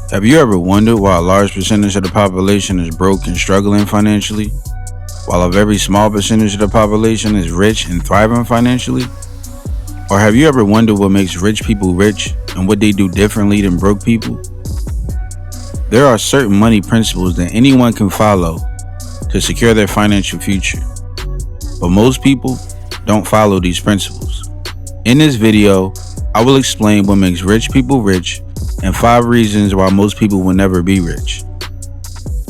Have you ever wondered why a large percentage of the population is broke and struggling financially, while a very small percentage of the population is rich and thriving financially? Or have you ever wondered what makes rich people rich and what they do differently than broke people? There are certain money principles that anyone can follow to secure their financial future, but most people don't follow these principles. In this video, I will explain what makes rich people rich and 5 reasons why most people will never be rich.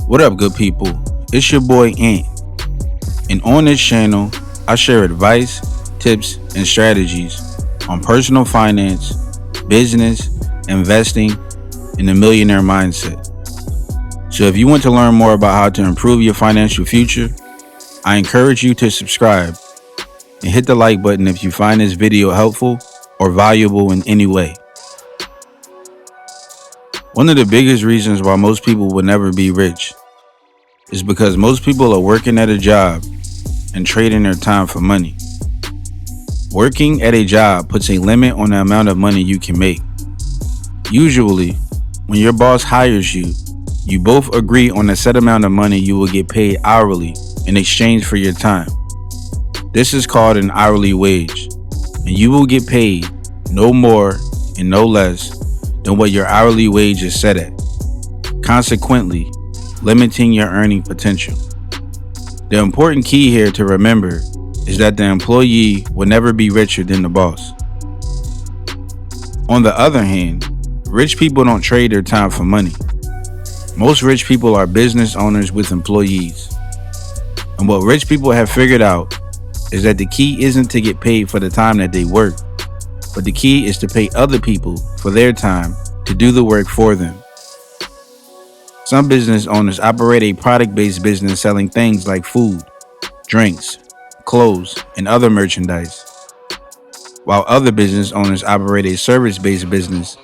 What up, good people? It's your boy Ant, and on this channel, I share advice, tips, and strategies on personal finance, business, investing, and the millionaire mindset. So if you want to learn more about how to improve your financial future, I encourage you to subscribe and hit the like button if you find this video helpful or valuable in any way. One of the biggest reasons why most people will never be rich is because most people are working at a job and trading their time for money. Working at a job puts a limit on the amount of money you can make. Usually, when your boss hires you, you both agree on a set amount of money you will get paid hourly in exchange for your time. This is called an hourly wage, and you will get paid no more and no less than what your hourly wage is set at, consequently limiting your earning potential. The important key here to remember is that the employee will never be richer than the boss. On the other hand, rich people don't trade their time for money. Most rich people are business owners with employees. And what rich people have figured out is that the key isn't to get paid for the time that they work, but the key is to pay other people for their time to do the work for them. Some business owners operate a product-based business selling things like food, drinks, clothes, and other merchandise, while other business owners operate a service-based business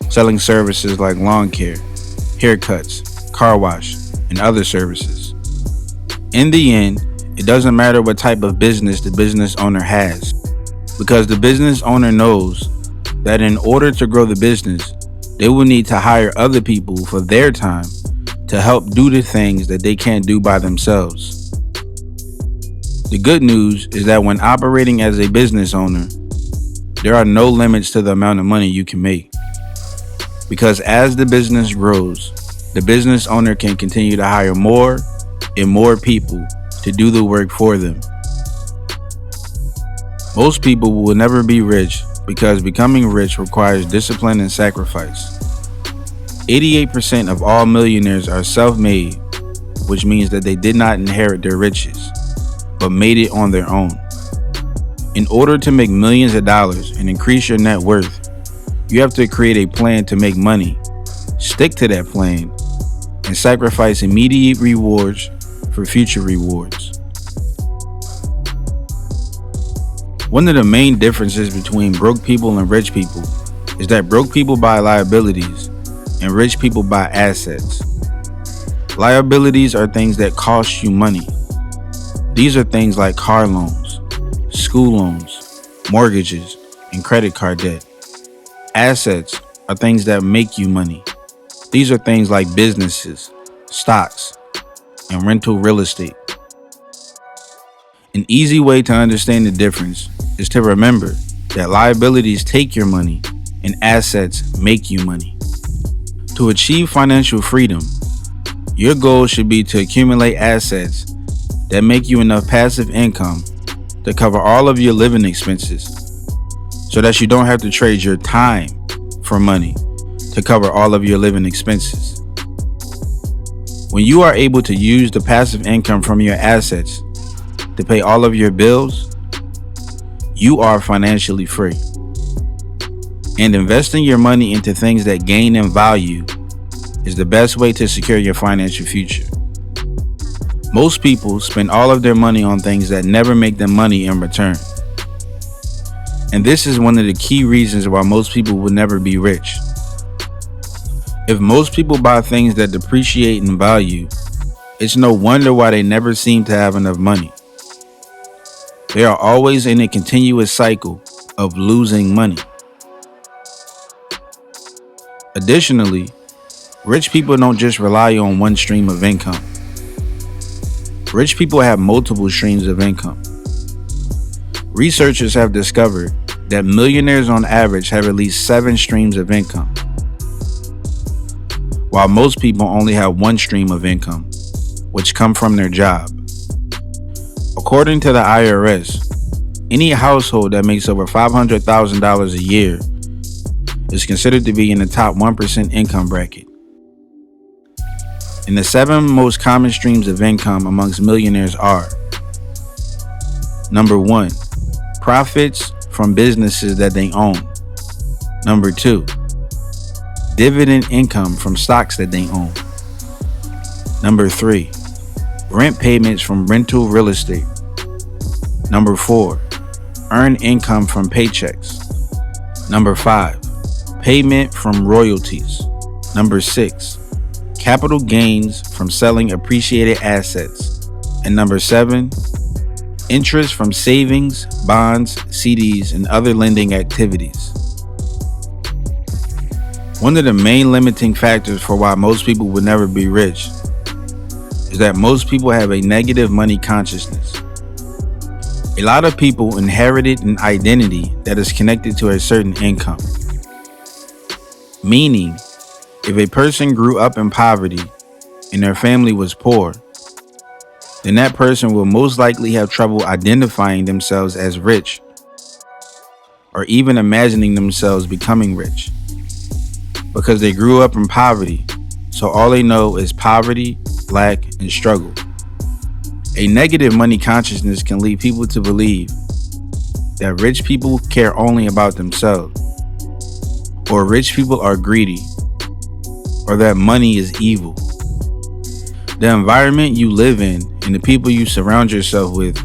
selling services like lawn care, haircuts, car wash, and other services. In the end, it doesn't matter what type of business the business owner has, because the business owner knows that in order to grow the business, they will need to hire other people for their time to help do the things that they can't do by themselves. The good news is that when operating as a business owner, there are no limits to the amount of money you can make. Because as the business grows, the business owner can continue to hire more and more people to do the work for them. Most people will never be rich because becoming rich requires discipline and sacrifice. 88% of all millionaires are self-made, which means that they did not inherit their riches, but made it on their own. In order to make millions of dollars and increase your net worth, you have to create a plan to make money, stick to that plan, and sacrifice immediate rewards for future rewards. One of the main differences between broke people and rich people is that broke people buy liabilities and rich people buy assets. Liabilities are things that cost you money. These are things like car loans, school loans, mortgages, and credit card debt. Assets are things that make you money. These are things like businesses, stocks, and rental real estate. An easy way to understand the difference is to remember that liabilities take your money and assets make you money. To achieve financial freedom, your goal should be to accumulate assets that make you enough passive income to cover all of your living expenses, so that you don't have to trade your time for money to cover all of your living expenses. When you are able to use the passive income from your assets to pay all of your bills, you are financially free. And investing your money into things that gain in value is the best way to secure your financial future. Most people spend all of their money on things that never make them money in return. And this is one of the key reasons why most people will never be rich. If most people buy things that depreciate in value, it's no wonder why they never seem to have enough money. They are always in a continuous cycle of losing money. Additionally, Rich people don't just rely on one stream of income. Rich people have multiple streams of income. Researchers have discovered that millionaires on average have at least 7 streams of income, while most people only have one stream of income, which come from their job. According to the IRS, any household that makes over $500,000 a year is considered to be in the top 1% income bracket. And the 7 most common streams of income amongst millionaires are: number 1, profits from businesses that they own. Number 2, dividend income from stocks that they own. Number 3, rent payments from rental real estate. Number 4, earned income from paychecks. Number 5, payment from royalties. Number 6, capital gains from selling appreciated assets. And number 7, interest from savings, bonds, CDs, and other lending activities. One of the main limiting factors for why most people would never be rich is that most people have a negative money consciousness. A lot of people inherited an identity that is connected to a certain income. Meaning, if a person grew up in poverty and their family was poor, then that person will most likely have trouble identifying themselves as rich or even imagining themselves becoming rich, because they grew up in poverty, so all they know is poverty, lack, and struggle. A negative money consciousness can lead people to believe that rich people care only about themselves, or rich people are greedy, or that money is evil. The environment you live in and the people you surround yourself with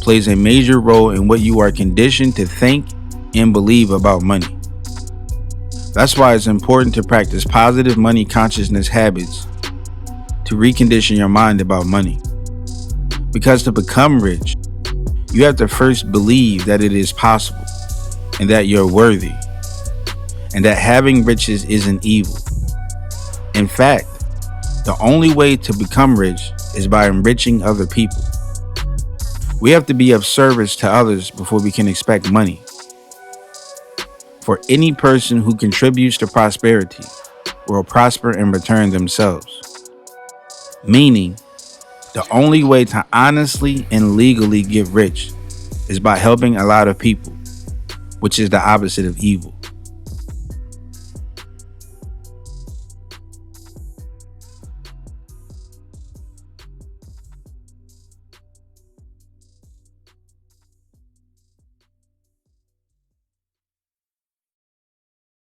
plays a major role in what you are conditioned to think and believe about money. That's why it's important to practice positive money consciousness habits to recondition your mind about money. Because to become rich, you have to first believe that it is possible and that you're worthy and that having riches isn't evil. In fact, the only way to become rich is by enriching other people. We have to be of service to others before we can expect money. For any person who contributes to prosperity will prosper in return themselves. Meaning, the only way to honestly and legally get rich is by helping a lot of people, which is the opposite of evil.